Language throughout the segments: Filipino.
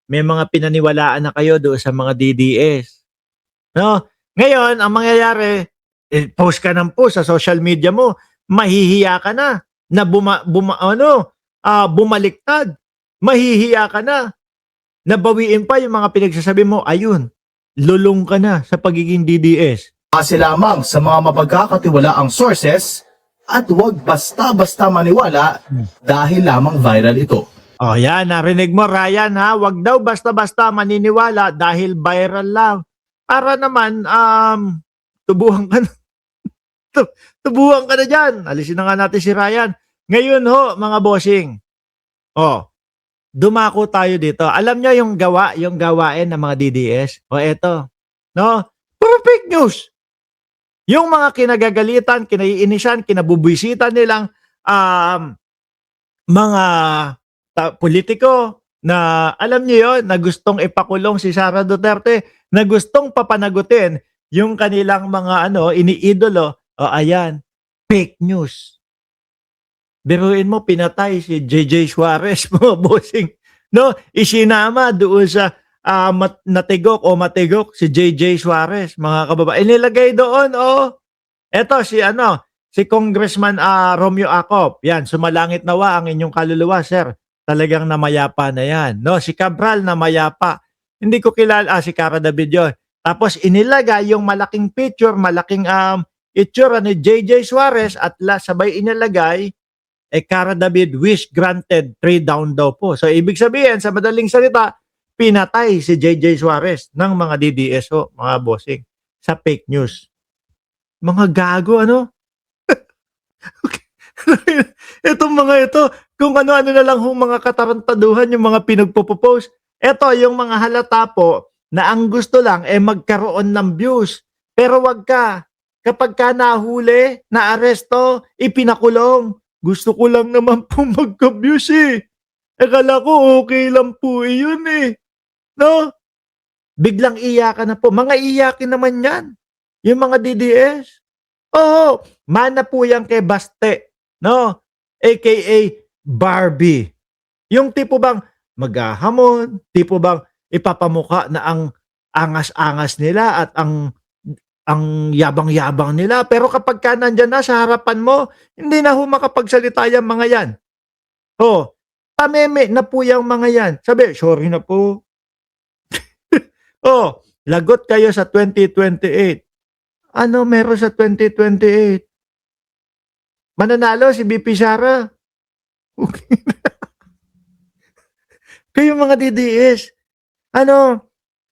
may mga pinaniwalaan na kayo doon sa mga DDS. No? Ngayon, ang mangyayari, post ka ng post sa social media mo, mahihiya ka na bumaliktad. Mahihiya ka nabawiin pa yung mga pinagsasabi mo, ayun, lulong ka na sa pagiging DDS. Base lamang sa mga mapagkakatiwalaang sources at huwag basta-basta maniwala dahil lamang viral ito. Oh, yan, narinig mo, Ryan, ha? Huwag daw basta-basta maniniwala dahil viral lang. Para naman, tubuhan ka na. Tubuhan ka na dyan. Alisin na nga natin si Ryan. Ngayon ho, mga bossing. Oh, dumako tayo dito. Alam nyo yung gawain ng mga DDS? O eto, no? Puro fake news. Yung mga kinagagalitan, kinaiinisan, kinabubwisitan nilang mga politiko na alam niyo yon na gustong ipakulong si Sara Duterte, na gustong papanagutin yung kanilang mga iniidolo. O ayan, fake news. Biruin mo, pinatay si JJ Suarez, mga bossing. No, isinama doon sa natigok o matigok si JJ Suarez, mga kababayan. Inilagay doon, eto si Congressman Romeo Acop. Yan, sumalangit nawa ang inyong kaluluwa, sir. Talagang namayapa na yan. No, si Cabral namayapa. Hindi ko kilala, si Cara David yun. Tapos inilagay yung malaking picture, malaking itsura ni JJ Suarez at sabay inilagay Cara David, wish granted, 3 down daw po. So, ibig sabihin, sa madaling salita, pinatay si JJ Suarez ng mga DDSO, mga bossing, sa fake news. Mga gago, Itong mga ito, kung ano-ano na lang mga katarantaduhan, yung mga pinagpo-post. Ito, yung mga halata po, na ang gusto lang, magkaroon ng views. Pero wag ka. Kapag ka nahuli, naaresto, ipinakulong. Gusto ko lang naman po magka-views Akala ko okay lang po yun No? Biglang iyakan na po. Mga iyakin naman yan. Yung mga DDS. Oo. Mana po yan kay Baste. No? AKA Barbie. Yung tipo bang maghahamon, tipo bang ipapamukha na ang angas-angas nila at ang yabang-yabang nila. Pero kapag ka nandyan na sa harapan mo, hindi na makapagsalita yung mga yan. Tameme na po yung mga yan. Sabi, sorry na po. Lagot kayo sa 2028. Ano meron sa 2028? Mananalo si BP Sara. Okay. Kayo mga DDS.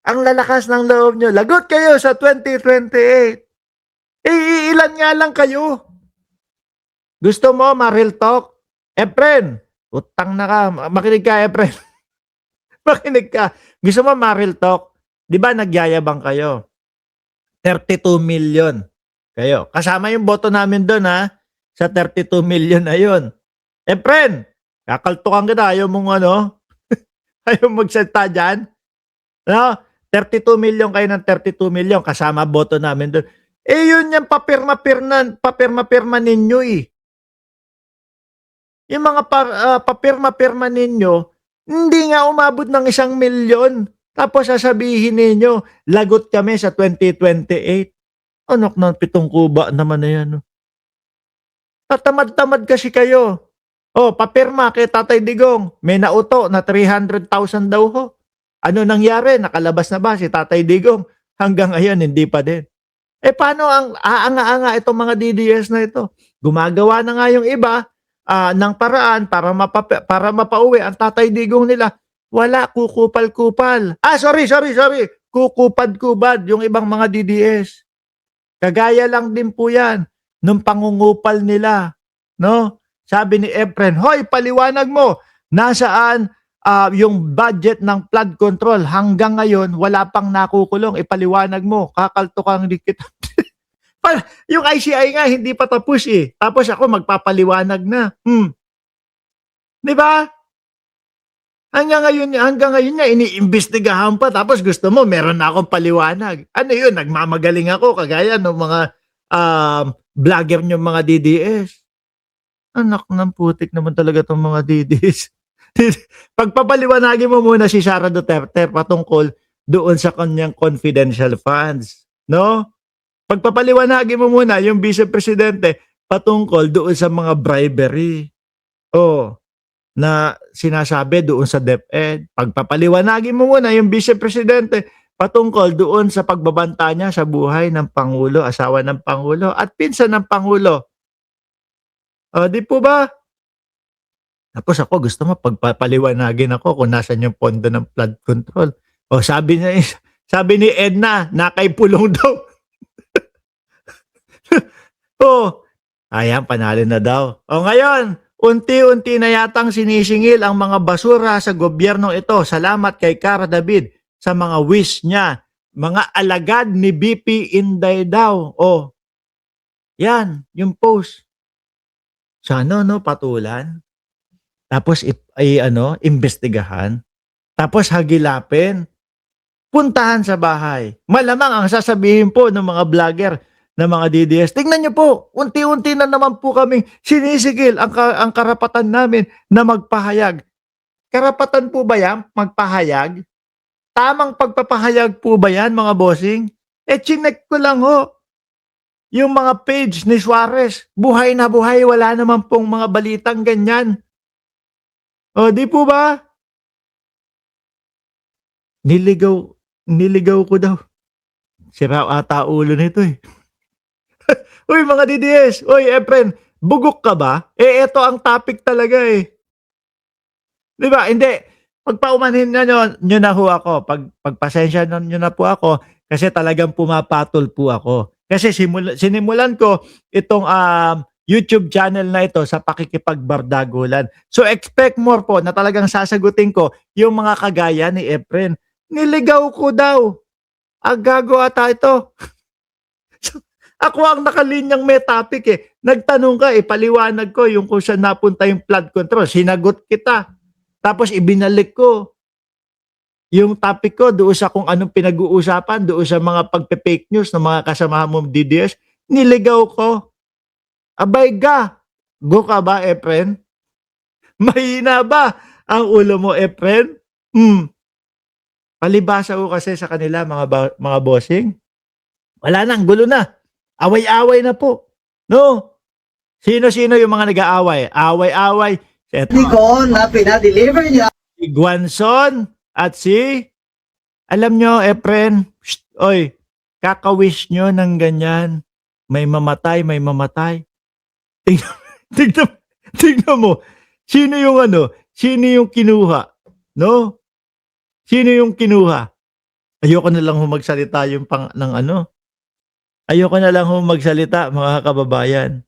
Ang lalakas ng loob nyo. Lagot kayo sa 2028. Ilan nga lang kayo. Gusto mo, ma-real talk? Efren, utang na ka. Makinig ka, Efren. Makinig ka. Gusto mo, ma-real talk? Di ba nagyayabang kayo? 32 million kayo. Kasama yung boto namin doon, sa 32 million na yun. Efren, kakaltukan kita. Ayaw mong ayaw magsalita dyan. 32 million kayo ng 32 million. Kasama boto namin doon. Yun yung papirma-pirma ninyo Yung mga papirma-pirma ninyo, hindi nga umabot ng 1 milyon. Tapos sasabihin ninyo, lagot kami sa 2028. Anak ng 7 kuba naman na yan. Tatamad-tamad kasi kayo. Papirma kay Tatay Digong. May nauto na 300,000 daw ho. Ano nangyari? Nakalabas na ba si Tatay Digong? Hanggang ngayon, hindi pa din. Paano ang aanga-anga itong mga DDS na ito? Gumagawa na nga yung iba ng paraan para mapauwi ang Tatay Digong nila. Wala, kukupal-kupal. Sorry. Kukupad-kubad yung ibang mga DDS. Kagaya lang din po yan nung pangungupal nila. No? Sabi ni Efren, hoy, paliwanag mo, nasaan yung budget ng flood control? Hanggang ngayon, wala pang nakukulong. Ipaliwanag mo, kakaltukang dikit. Yung ICI nga, hindi pa tapos Tapos ako magpapaliwanag na. Di ba? Hanggang ngayon nga, iniimbestigahan pa. Tapos gusto mo, meron na akong paliwanag. Ano yun? Nagmamagaling ako, kagaya ng mga vlogger nyo, mga DDS. Anak ng putik naman talaga itong mga DDS. Pagpapaliwanagin mo muna si Sara Duterte patungkol doon sa kanyang confidential funds, no? Pagpapaliwanagin mo muna yung Vice Presidente patungkol doon sa mga bribery. Oh, na sinasabi doon sa DepEd. Pagpapaliwanagin mo muna yung Vice Presidente patungkol doon sa pagbabanta niya sa buhay ng Pangulo, asawa ng Pangulo, at pinsan ng Pangulo. O, di po ba? Tapos ako, gusto mo, pagpapaliwanagin ako kung nasan yung pondo ng flood control. O, sabi ni Edna, nakaipulong daw. O, ayan, panalo na daw. O, ngayon, unti-unti na yatang sinisingil ang mga basura sa gobyernong ito. Salamat kay Cara David sa mga wish niya. Mga alagad ni BP Inday daw. O, yan, yung post. Sana, no, patulan. Tapos, imbestigahan. Tapos, hagilapin. Puntahan sa bahay. Malamang ang sasabihin po ng mga vlogger ng mga DDS, tingnan niyo po, unti-unti na naman po kaming sinisigil ang karapatan namin na magpahayag. Karapatan po ba yan, magpahayag? Tamang pagpapahayag po ba yan, mga bossing? Chinek ko lang ho. Yung mga page ni Suarez, buhay na buhay, wala naman pong mga balitang ganyan. O, di po ba? Niligaw ko daw. Sira ata ulo nito eh. Uy, mga DDS, uy, Efren, bugok ka ba? Ito ang topic talaga eh. Di ba? Hindi. Pagpaumanhin nyo na ho ako. Pagpasensya nyo na po ako kasi talagang pumapatol po ako. Kasi sinimulan ko itong YouTube channel na ito sa pakikipagbardagulan. So expect more po na talagang sasagutin ko yung mga kagaya ni Efren. Niligaw ko daw. Gago ata ito. Ako ang nakalinyang may topic eh. Nagtanong ka, paliwanag ko yung kung saan napunta yung flood control. Sinagot kita. Tapos ibinalik ko yung topic ko doon sa kung anong pinag-uusapan, doon sa mga pagpe-fake news ng mga kasamahan mo DDS. Niligaw ko. Abay ga. Go ka ba, Efren? Mahina ba ang ulo mo, Efren? Palibasa ko kasi sa kanila, mga bossing. Wala na, ang gulo na. Away-away na po. No? Sino-sino yung mga nag-aaway? Away-away. Hindi ko na pinadeliver niya. Si Guanzon at alam nyo, Efren, oy, kakawish nyo ng ganyan. May mamatay, may mamatay. Tignan mo. Sino yung kinuha? No? Sino yung kinuha? Ayoko na lang magsalita yung Ayoko na lang magsalita, mga kababayan.